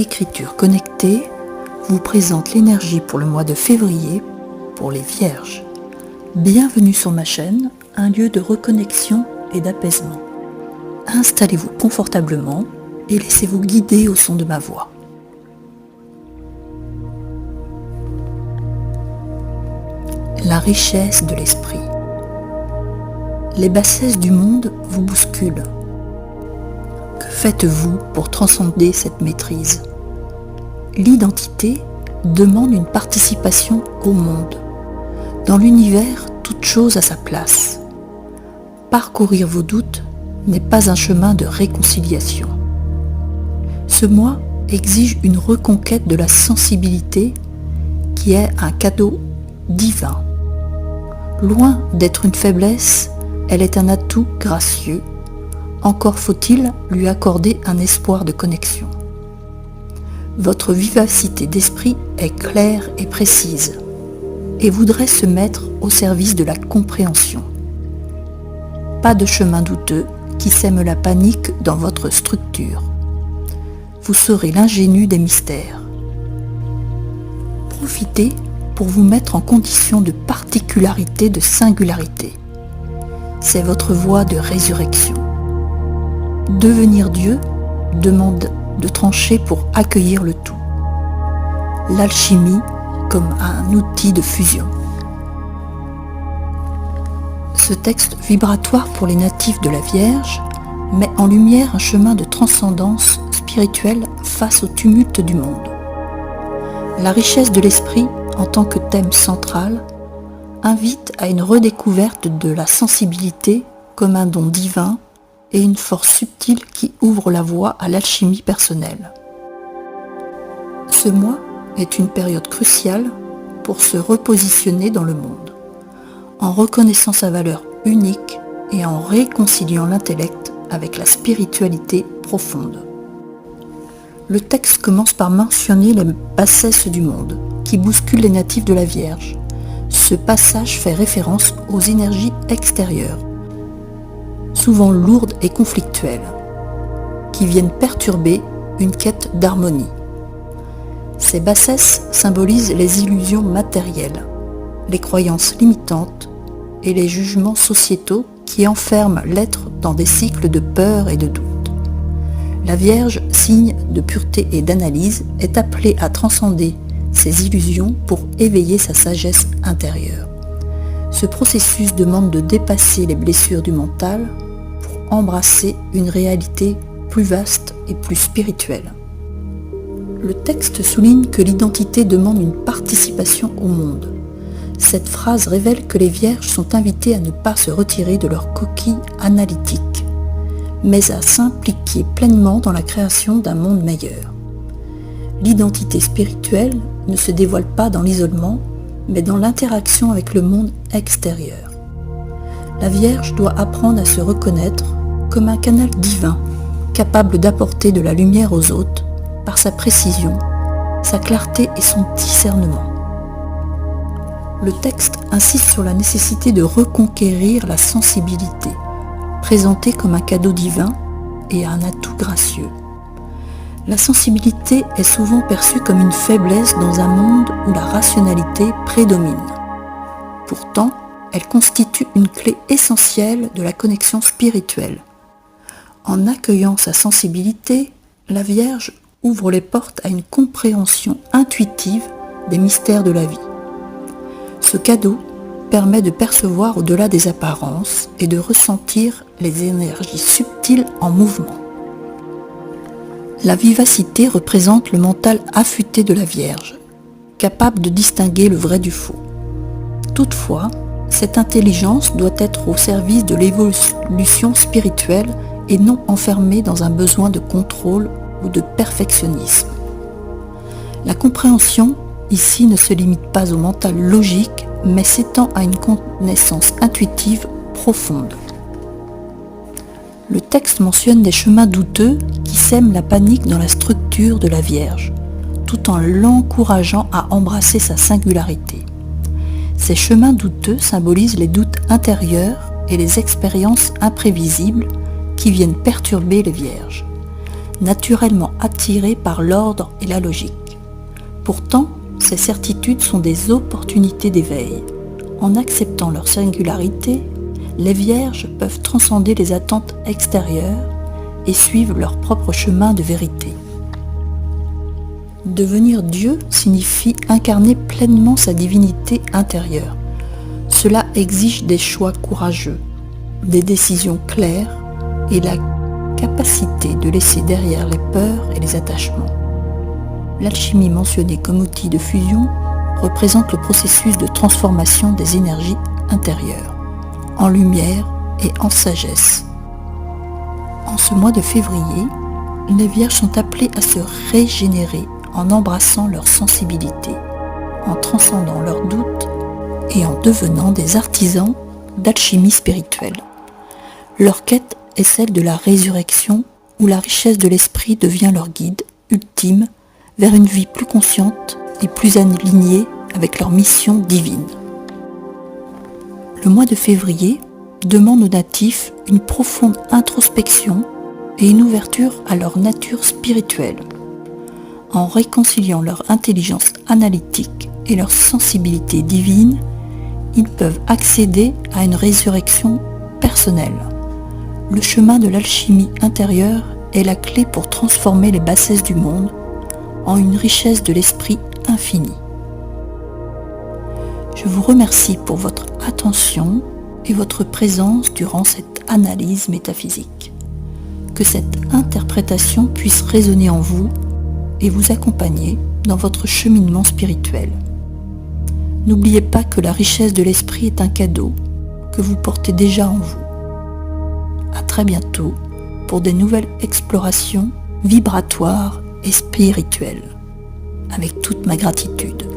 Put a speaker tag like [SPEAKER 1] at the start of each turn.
[SPEAKER 1] Écriture connectée vous présente l'énergie pour le mois de février pour les Vierges. Bienvenue sur ma chaîne, un lieu de reconnexion et d'apaisement. Installez-vous confortablement et laissez-vous guider au son de ma voix. La richesse de l'esprit. Les bassesses du monde vous bousculent. Que faites-vous pour transcender cette maîtrise ? L'identité demande une participation au monde. Dans l'univers, toute chose a sa place. Parcourir vos doutes n'est pas un chemin de réconciliation. Ce mois exige une reconquête de la sensibilité qui est un cadeau divin. Loin d'être une faiblesse, elle est un atout gracieux. Encore faut-il lui accorder un espoir de connexion. Votre vivacité d'esprit est claire et précise et voudrait se mettre au service de la compréhension. Pas de chemin douteux qui sème la panique dans votre structure. Vous serez l'ingénu des mystères. Profitez pour vous mettre en condition de particularité, de singularité. C'est votre voie de résurrection. Devenir Dieu demande de trancher pour accueillir le tout. L'alchimie comme un outil de fusion. Ce texte vibratoire pour les natifs de la Vierge met en lumière un chemin de transcendance spirituelle face au tumulte du monde. La richesse de l'esprit, en tant que thème central, invite à une redécouverte de la sensibilité comme un don divin et une force subtile qui ouvre la voie à l'alchimie personnelle. Ce mois est une période cruciale pour se repositionner dans le monde, en reconnaissant sa valeur unique et en réconciliant l'intellect avec la spiritualité profonde. Le texte commence par mentionner les bassesses du monde, qui bousculent les natifs de la Vierge. Ce passage fait référence aux énergies extérieures, souvent lourdes et conflictuelles, qui viennent perturber une quête d'harmonie. Ces bassesses symbolisent les illusions matérielles, les croyances limitantes et les jugements sociétaux qui enferment l'être dans des cycles de peur et de doute. La Vierge, signe de pureté et d'analyse, est appelée à transcender ces illusions pour éveiller sa sagesse intérieure. Ce processus demande de dépasser les blessures du mental pour embrasser une réalité plus vaste et plus spirituelle. Le texte souligne que l'identité demande une participation au monde. Cette phrase révèle que les Vierges sont invitées à ne pas se retirer de leur coquille analytique, mais à s'impliquer pleinement dans la création d'un monde meilleur. L'identité spirituelle ne se dévoile pas dans l'isolement, mais dans l'interaction avec le monde extérieur. La Vierge doit apprendre à se reconnaître comme un canal divin, capable d'apporter de la lumière aux autres par sa précision, sa clarté et son discernement. Le texte insiste sur la nécessité de reconquérir la sensibilité, présentée comme un cadeau divin et un atout gracieux. La sensibilité est souvent perçue comme une faiblesse dans un monde où la rationalité prédomine. Pourtant, elle constitue une clé essentielle de la connexion spirituelle. En accueillant sa sensibilité, la Vierge ouvre les portes à une compréhension intuitive des mystères de la vie. Ce cadeau permet de percevoir au-delà des apparences et de ressentir les énergies subtiles en mouvement. La vivacité représente le mental affûté de la Vierge, capable de distinguer le vrai du faux. Toutefois, cette intelligence doit être au service de l'évolution spirituelle et non enfermée dans un besoin de contrôle ou de perfectionnisme. La compréhension ici ne se limite pas au mental logique, mais s'étend à une connaissance intuitive profonde. Le texte mentionne des chemins douteux qui sèment la panique dans la structure de la Vierge, tout en l'encourageant à embrasser sa singularité. Ces chemins douteux symbolisent les doutes intérieurs et les expériences imprévisibles qui viennent perturber les Vierges. naturellement attirés par l'ordre et la logique. Pourtant, ces certitudes sont des opportunités d'éveil. En acceptant leur singularité, les vierges peuvent transcender les attentes extérieures et suivre leur propre chemin de vérité. Devenir Dieu signifie incarner pleinement sa divinité intérieure. Cela exige des choix courageux, des décisions claires et la capacité de laisser derrière les peurs et les attachements. L'alchimie mentionnée comme outil de fusion représente le processus de transformation des énergies intérieures, en lumière et en sagesse. En ce mois de février, les Vierges sont appelées à se régénérer en embrassant leur sensibilité, en transcendant leurs doutes et en devenant des artisans d'alchimie spirituelle. Leur quête est celle de la résurrection où la richesse de l'esprit devient leur guide ultime vers une vie plus consciente et plus alignée avec leur mission divine. Le mois de février demande aux natifs une profonde introspection et une ouverture à leur nature spirituelle. En réconciliant leur intelligence analytique et leur sensibilité divine, ils peuvent accéder à une résurrection personnelle. Le chemin de l'alchimie intérieure est la clé pour transformer les bassesses du monde en une richesse de l'esprit infini. Je vous remercie pour votre attention et votre présence durant cette analyse métaphysique. Que cette interprétation puisse résonner en vous et vous accompagner dans votre cheminement spirituel. N'oubliez pas que la richesse de l'esprit est un cadeau que vous portez déjà en vous. À très bientôt pour des nouvelles explorations vibratoires et spirituelles. Avec toute ma gratitude.